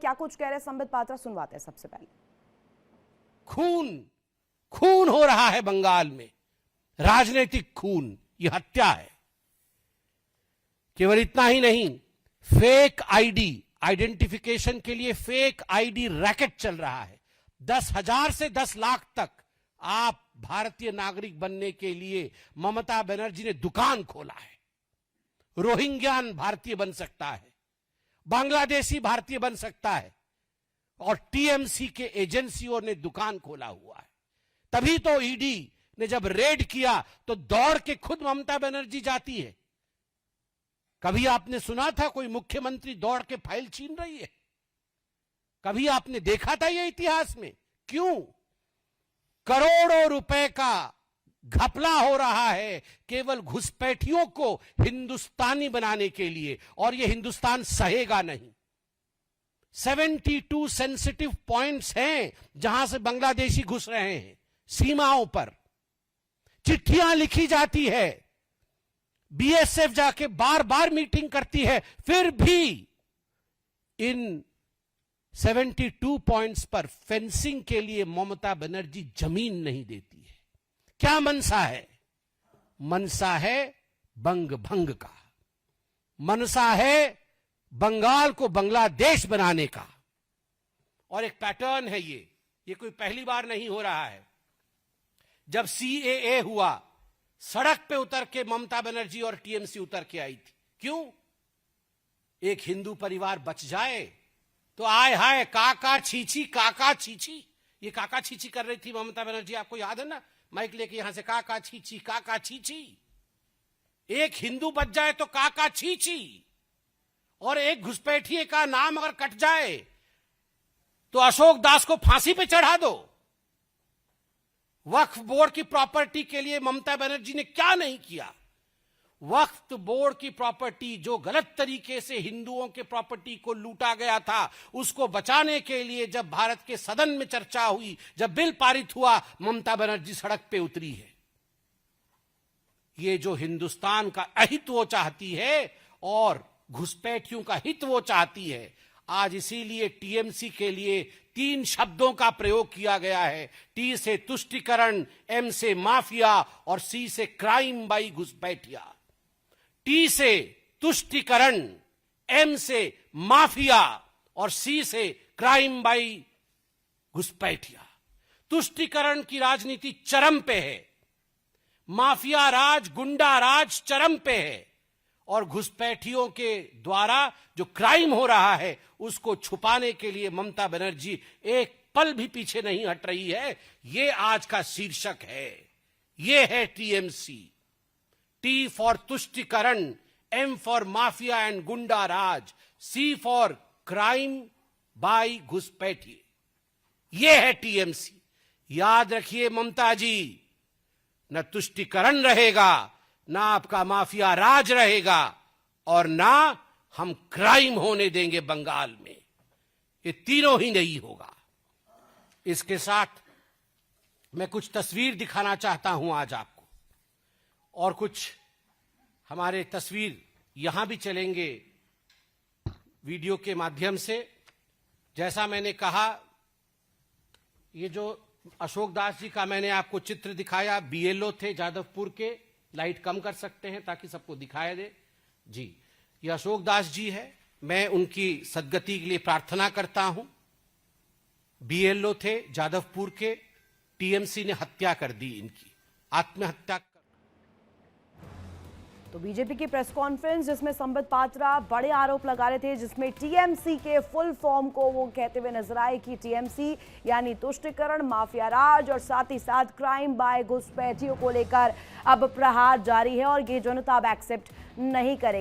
क्या कुछ कह रहे संबित पात्रा, सुनवाते हैं सबसे पहले। खून खून हो रहा है बंगाल में, राजनीतिक खून, यह हत्या है। केवल इतना ही नहीं, फेक आईडी, आइडेंटिफिकेशन के लिए फेक आईडी रैकेट चल रहा है। 10,000 से 10 लाख तक आप भारतीय नागरिक बनने के लिए ममता बनर्जी ने दुकान खोला है। रोहिंग्यान भारतीय बन सकता है, बांग्लादेशी भारतीय बन सकता है, और टीएमसी के एजेंसियों ने दुकान खोला हुआ है। तभी तो ईडी ने जब रेड किया तो दौड़ के खुद ममता बनर्जी जाती है। कभी आपने सुना था कोई मुख्यमंत्री दौड़ के फाइल छीन रही है? कभी आपने देखा था यह इतिहास में? क्यों? करोड़ों रुपए का घपला हो रहा है केवल घुसपैठियों को हिंदुस्तानी बनाने के लिए, और यह हिंदुस्तान सहेगा नहीं। 72 सेंसिटिव पॉइंट्स हैं जहां से बांग्लादेशी घुस रहे हैं, सीमाओं पर चिट्ठियां लिखी जाती है, बीएसएफ जाके बार बार मीटिंग करती है, फिर भी इन 72 पॉइंट्स पर फेंसिंग के लिए ममता बनर्जी जमीन नहीं देती है। क्या मनसा है? मनसा है बंग भंग का, मनसा है बंगाल को बांग्लादेश बनाने का। और एक पैटर्न है ये कोई पहली बार नहीं हो रहा है। जब सीएए हुआ, सड़क पे उतर के ममता बनर्जी और टीएमसी उतर के आई थी। क्यों? एक हिंदू परिवार बच जाए तो आय हाय काका छीछी, काका छीछी। ये काका छीछी कर रही थी ममता बनर्जी, आपको याद है ना? माइक लेके यहां से काका छीछी, काका छीछी। एक हिंदू बच जाए तो काका छीछी, और एक घुसपैठिए का नाम अगर कट जाए तो अशोक दास को फांसी पे चढ़ा दो। वक्फ बोर्ड की प्रॉपर्टी के लिए ममता बनर्जी ने क्या नहीं किया? वक्फ बोर्ड की प्रॉपर्टी, जो गलत तरीके से हिंदुओं के प्रॉपर्टी को लूटा गया था, उसको बचाने के लिए जब भारत के सदन में चर्चा हुई, जब बिल पारित हुआ, ममता बनर्जी सड़क पे उतरी है। ये जो हिंदुस्तान का अहित वो चाहती है और घुसपैठियों का हित वो चाहती है। आज इसीलिए टीएमसी के लिए 3 शब्दों का प्रयोग किया गया है। टी से तुष्टीकरण, एम से माफिया और सी से क्राइम बाई घुसपैठिया। टी से तुष्टीकरण, एम से माफिया और सी से क्राइम बाई घुसपैठिया। तुष्टीकरण की राजनीति चरम पे है, माफिया राज, गुंडा राज चरम पे है, और घुसपैठियों के द्वारा जो क्राइम हो रहा है उसको छुपाने के लिए ममता बनर्जी एक पल भी पीछे नहीं हट रही है। ये आज का शीर्षक है। ये है टीएमसी। टी फॉर तुष्टीकरण, एम फॉर माफिया एंड गुंडा राज, सी फॉर क्राइम बाय घुसपैठिए। ये है टीएमसी। याद रखिए ममता जी, न तुष्टीकरण रहेगा, ना आपका माफिया राज रहेगा, और ना हम क्राइम होने देंगे बंगाल में। ये तीनों ही नहीं होगा। इसके साथ मैं कुछ तस्वीर दिखाना चाहता हूं आज आपको, और कुछ हमारे तस्वीर यहां भी चलेंगे वीडियो के माध्यम से। जैसा मैंने कहा, ये जो अशोक दास जी का मैंने आपको चित्र दिखाया, बीएलओ थे जादवपुर के। लाइट कम कर सकते हैं ताकि सबको दिखाई दे जी। ये अशोक दास जी है, मैं उनकी सद्गति के लिए प्रार्थना करता हूं। बीएलओ थे जादवपुर के, टीएमसी ने हत्या कर दी इनकी, आत्महत्या। तो बीजेपी की प्रेस कॉन्फ्रेंस जिसमें संबित पात्रा बड़े आरोप लगा रहे थे, जिसमें टीएमसी के फुल फॉर्म को वो कहते हुए नजर आए कि टीएमसी यानी तुष्टीकरण, माफिया राज और साथ ही साथ क्राइम बाय घुसपैठियों को लेकर अब प्रहार जारी है और ये जनता अब एक्सेप्ट नहीं करेगी।